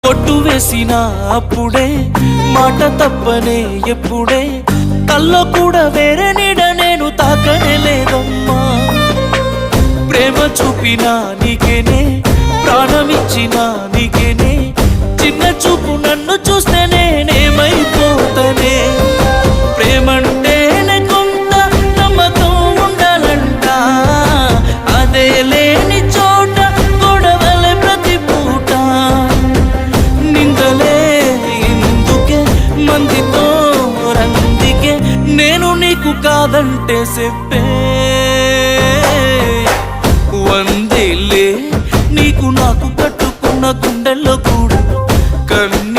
ఒట్టు వేసిన అప్పుడే మాట తప్పనే ఎప్పుడే కల్లో కూడా వేరే నీడ నేను తాకనే లేదమ్మా ప్రేమ చూపినా నీకేనే ప్రాణమిచ్చినా నీకేనే చిన్న చూపు నన్ను చూస్తే నేనేమైపోతనే ప్రేమంటేనే కొంత నమ్మకం ఉండాలంట అదే లేని చోట గొడవలే ప్రతి పూట నిందలే ఇందుకే మందితో రందికే నేను నీకు కాదంటే చెప్పే వందేలే నీకు నాకు కట్టుకున్న గుండెల్లో కూడా కన్నీ